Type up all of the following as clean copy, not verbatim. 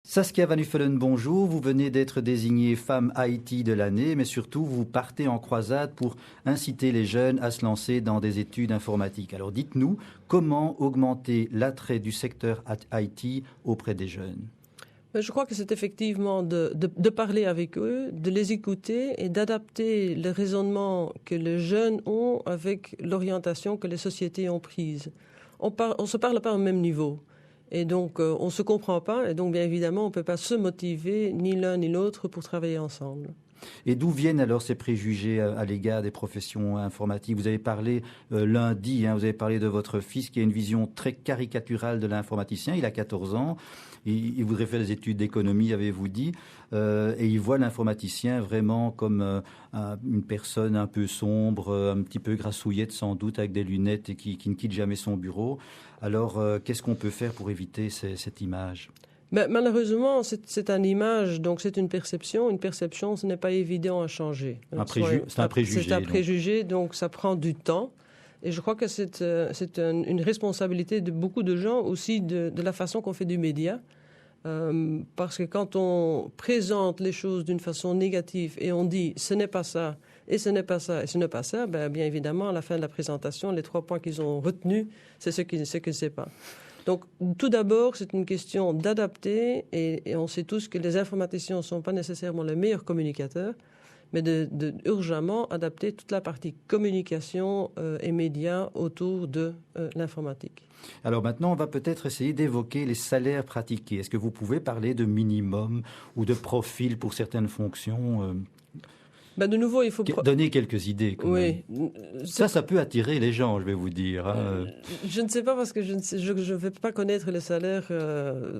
Saskia Van Uffelen, bonjour. Vous venez d'être désignée femme IT de l'année, mais surtout vous partez en croisade pour inciter les jeunes à se lancer dans des études informatiques. Alors dites-nous, comment augmenter l'attrait du secteur IT auprès des jeunes ? Je crois que c'est effectivement de parler avec eux, de les écouter et d'adapter le raisonnement que les jeunes ont avec l'orientation que les sociétés ont prise. On se parle pas au même niveau. Et donc, on ne se comprend pas. Et donc, bien évidemment, on ne peut pas se motiver, ni l'un ni l'autre, pour travailler ensemble. Et d'où viennent alors ces préjugés à l'égard des professions informatiques ? Vous avez parlé lundi, vous avez parlé de votre fils qui a une vision très caricaturale de l'informaticien. Il a 14 ans. Il voudrait faire des études d'économie, avez-vous dit, et il voit l'informaticien vraiment comme une personne un peu sombre, un petit peu grassouillette sans doute, avec des lunettes et qui ne quitte jamais son bureau. Alors, qu'est-ce qu'on peut faire pour éviter cette image ? Malheureusement, c'est une image, donc c'est une perception. Une perception, ce n'est pas évident à changer. C'est un préjugé. C'est un préjugé, donc ça prend du temps. Et je crois que c'est une responsabilité de beaucoup de gens aussi de la façon qu'on fait du média. Parce que quand on présente les choses d'une façon négative et on dit ce n'est pas ça, et ce n'est pas ça, et ce n'est pas ça, bien évidemment, à la fin de la présentation, les 3 points qu'ils ont retenus, c'est ce qu'ils ne savent pas. Donc, tout d'abord, c'est une question d'adapter, et on sait tous que les informaticiens ne sont pas nécessairement les meilleurs communicateurs, mais de urgemment adapter toute la partie communication et médias autour de l'informatique. Alors maintenant, on va peut-être essayer d'évoquer les salaires pratiqués. Est-ce que vous pouvez parler de minimum ou de profil pour certaines fonctions De nouveau, il faut donner quelques idées. Oui. Ça peut attirer les gens, je vais vous dire. Je ne sais pas parce que je ne vais pas connaître les salaires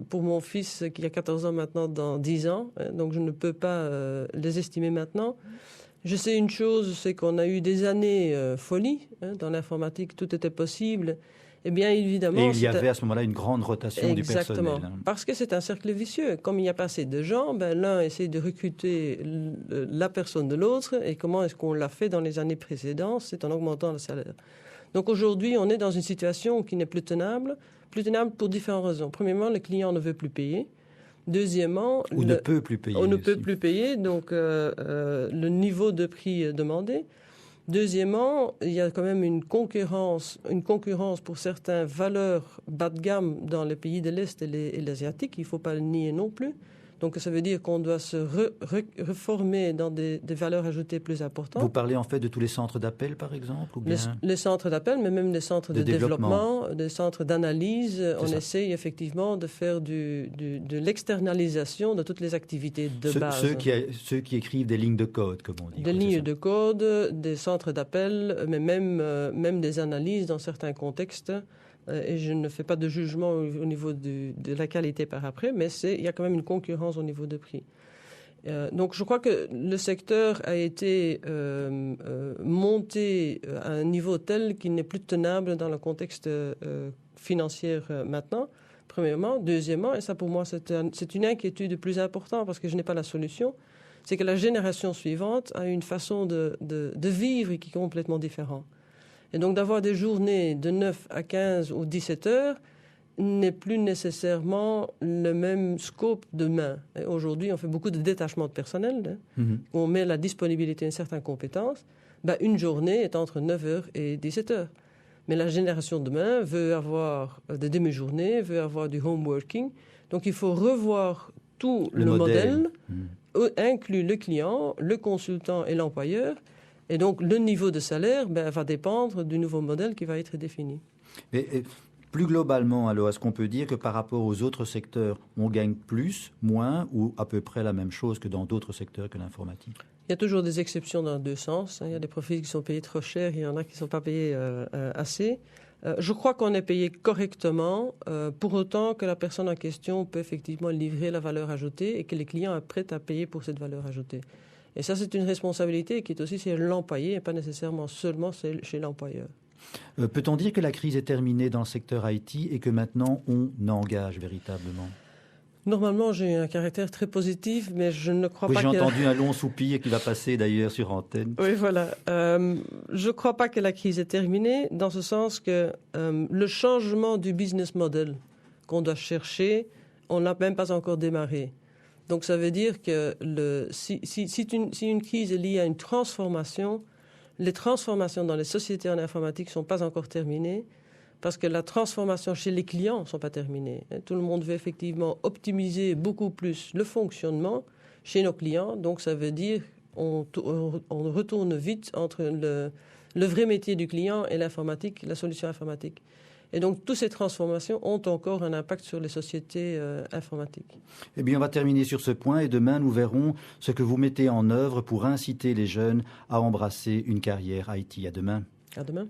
pour mon fils qui a 14 ans maintenant dans 10 ans. Donc je ne peux pas les estimer maintenant. Je sais une chose, c'est qu'on a eu des années folies. Dans l'informatique, tout était possible. Et bien évidemment... Et il y avait à ce moment-là une grande rotation du personnel. Exactement, parce que c'est un cercle vicieux. Comme il n'y a pas assez de gens, l'un essaie de recruter la personne de l'autre. Et comment est-ce qu'on l'a fait dans les années précédentes ? C'est en augmentant le salaire. Donc aujourd'hui, on est dans une situation qui n'est plus tenable pour différentes raisons. Premièrement, le client ne veut plus payer. Deuxièmement... Ou ne peut plus payer. On ne peut plus payer, donc le niveau de prix demandé. Deuxièmement, il y a quand même une concurrence pour certaines valeurs bas de gamme dans les pays de l'Est et les Asiatiques. Il ne faut pas le nier non plus. Donc ça veut dire qu'on doit se reformer dans des valeurs ajoutées plus importantes. Vous parlez en fait de tous les centres d'appel, par exemple, ou bien... Les centres d'appel, mais même les centres de développement, des centres d'analyse. On essaye effectivement de faire de l'externalisation de toutes les activités de base. Ceux qui écrivent des lignes de code, comme on dit. Des lignes de code, des centres d'appel, mais même des analyses dans certains contextes. Et je ne fais pas de jugement au niveau de la qualité par après, mais il y a quand même une concurrence au niveau de prix. Donc je crois que le secteur a été monté à un niveau tel qu'il n'est plus tenable dans le contexte financier maintenant, premièrement. Deuxièmement, et ça pour moi c'est une inquiétude plus importante parce que je n'ai pas la solution, c'est que la génération suivante a une façon de vivre qui est complètement différente. Et donc d'avoir des journées de 9 à 15 ou 17 heures n'est plus nécessairement le même scope demain. Et aujourd'hui, on fait beaucoup de détachement de personnel. On met la disponibilité d'une certaine compétence. Une journée est entre 9 heures et 17 heures. Mais la génération de demain veut avoir des demi-journées, veut avoir du home working. Donc il faut revoir tout le modèle, inclut le client, le consultant et l'employeur. Et donc, le niveau de salaire va dépendre du nouveau modèle qui va être défini. Et plus globalement, alors, est-ce qu'on peut dire que par rapport aux autres secteurs, on gagne plus, moins ou à peu près la même chose que dans d'autres secteurs que l'informatique ? Il y a toujours des exceptions dans les deux sens. Il y a des profils qui sont payés trop cher, il y en a qui ne sont pas payés assez. Je crois qu'on est payé correctement, pour autant que la personne en question peut effectivement livrer la valeur ajoutée et que les clients sont prêts à payer pour cette valeur ajoutée. Et ça, c'est une responsabilité qui est aussi chez l'employé et pas nécessairement seulement chez l'employeur. Peut-on dire que la crise est terminée dans le secteur IT et que maintenant on engage véritablement ? Normalement, j'ai un caractère très positif, mais je ne crois pas que... J'ai entendu un long soupir qui va passer d'ailleurs sur antenne. Oui, voilà. Je ne crois pas que la crise est terminée, dans ce sens que le changement du business model qu'on doit chercher on n'a même pas encore démarré. Donc ça veut dire que si une crise est liée à une transformation, les transformations dans les sociétés en informatique ne sont pas encore terminées parce que la transformation chez les clients ne sont pas terminées. Tout le monde veut effectivement optimiser beaucoup plus le fonctionnement chez nos clients. Donc ça veut dire on retourne vite entre le vrai métier du client et l'informatique, la solution informatique. Et donc, toutes ces transformations ont encore un impact sur les sociétés informatiques. Eh bien, on va terminer sur ce point et demain, nous verrons ce que vous mettez en œuvre pour inciter les jeunes à embrasser une carrière IT. À demain. À demain.